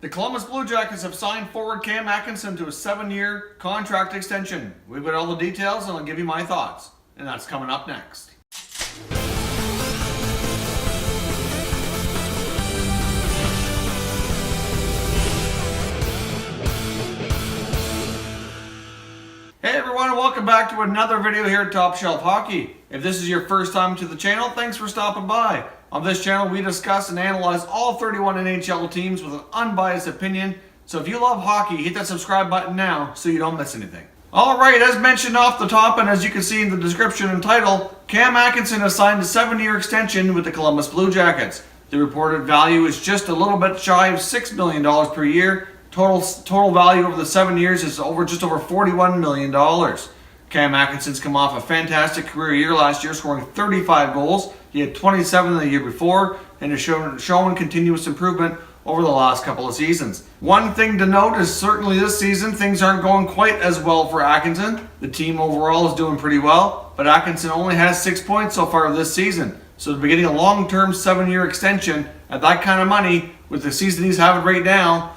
The Columbus Blue Jackets have signed forward Cam Atkinson to a 7-year contract extension. We've got all the details and I'll give you my thoughts. And that's coming up next. Hey everyone, and welcome back to another video here at Top Shelf Hockey. If this is your first time to the channel, thanks for stopping by. On this channel, we discuss and analyze all 31 NHL teams with an unbiased opinion. So if you love hockey, hit that subscribe button now so you don't miss anything. Alright, as mentioned off the top and as you can see in the description and title, Cam Atkinson has signed a 7-year extension with the Columbus Blue Jackets. The reported value is just a little bit shy of $6 million per year. Total value over the 7 years is just over $41 million. Cam Atkinson's come off a fantastic career year last year, scoring 35 goals. He had 27 the year before and has shown continuous improvement over the last couple of seasons. One thing to note is certainly this season things aren't going quite as well for Atkinson. The team overall is doing pretty well, but Atkinson only has 6 points so far this season. So to be getting a long-term 7-year extension at that kind of money with the season he's having right now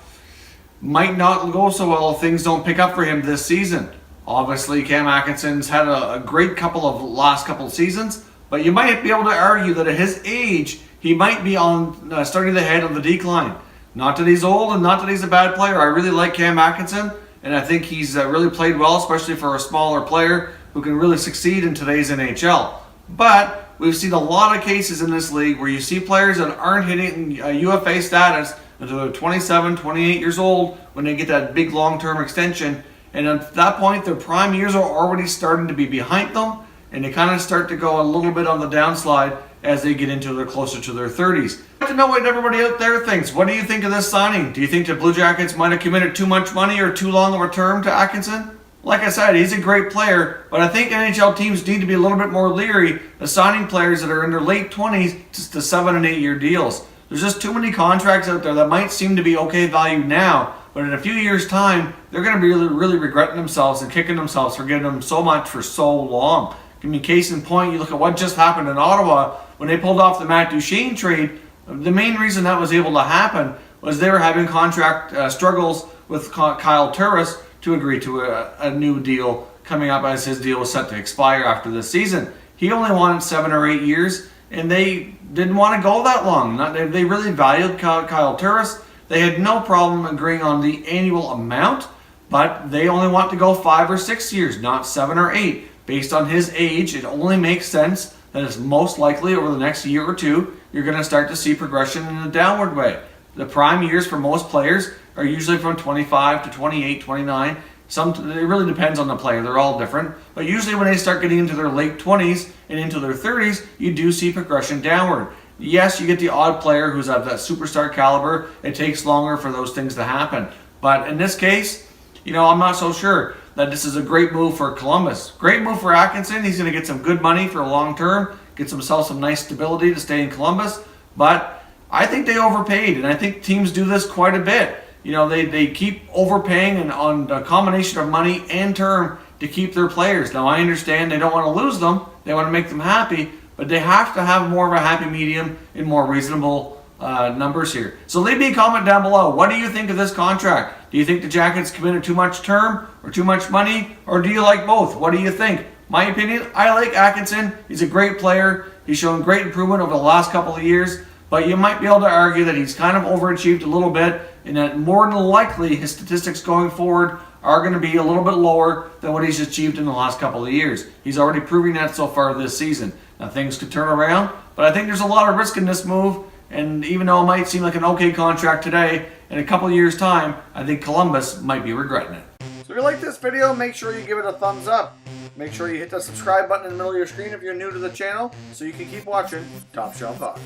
might not go so well if things don't pick up for him this season. Obviously, Cam Atkinson's had a great last couple of seasons, but you might be able to argue that at his age, he might be on starting to head on the decline. Not that he's old and not that he's a bad player. I really like Cam Atkinson, and I think he's really played well, especially for a smaller player who can really succeed in today's NHL. But we've seen a lot of cases in this league where you see players that aren't hitting UFA status until they're 27, 28 years old when they get that big long-term extension. And at that point, their prime years are already starting to be behind them, and they kind of start to go a little bit on the downslide as they get closer to their 30s. I'd like to know what everybody out there thinks. What do you think of this signing? Do you think the Blue Jackets might have committed too much money or too long of a term to Atkinson? Like I said, he's a great player, but I think NHL teams need to be a little bit more leery of signing players that are in their late 20s to 7 and 8 year deals. There's just too many contracts out there that might seem to be okay value now, but in a few years' time, they're going to be really regretting themselves and kicking themselves for giving them so much for so long. I mean, case in point, you look at what just happened in Ottawa when they pulled off the Matt Duchene trade. The main reason that was able to happen was they were having contract struggles with Kyle Turris to agree to a new deal coming up as his deal was set to expire after this season. He only wanted 7 or 8 years, and they didn't want to go that long. They really valued Kyle Turris. They had no problem agreeing on the annual amount, but they only want to go 5 or 6 years, not 7 or 8. Based on his age, it only makes sense that it's most likely over the next year or two, you're going to start to see progression in a downward way. The prime years for most players are usually from 25 to 28, 29. It really depends on the player. They're all different. But usually when they start getting into their late 20s and into their 30s, you do see progression downward. Yes, you get the odd player who's of that superstar caliber. It takes longer for those things to happen. But in this case, I'm not so sure that this is a great move for Columbus. Great move for Atkinson. He's going to get some good money for a long term, get himself some nice stability to stay in Columbus. But I think they overpaid, and I think teams do this quite a bit. They keep overpaying and on a combination of money and term to keep their players. Now, I understand they don't want to lose them. They want to make them happy, but they have to have more of a happy medium and more reasonable numbers here. So leave me a comment down below. What do you think of this contract? Do you think the Jackets committed too much term or too much money, or do you like both? What do you think? My opinion, I like Atkinson. He's a great player. He's shown great improvement over the last couple of years, but you might be able to argue that he's kind of overachieved a little bit, and that more than likely his statistics going forward are going to be a little bit lower than what he's achieved in the last couple of years. He's already proving that so far this season. Now things could turn around, but I think there's a lot of risk in this move, and even though it might seem like an okay contract today, in a couple of years' time, I think Columbus might be regretting it. So if you like this video, make sure you give it a thumbs up. Make sure you hit the subscribe button in the middle of your screen if you're new to the channel so you can keep watching Top Shelf Hockey.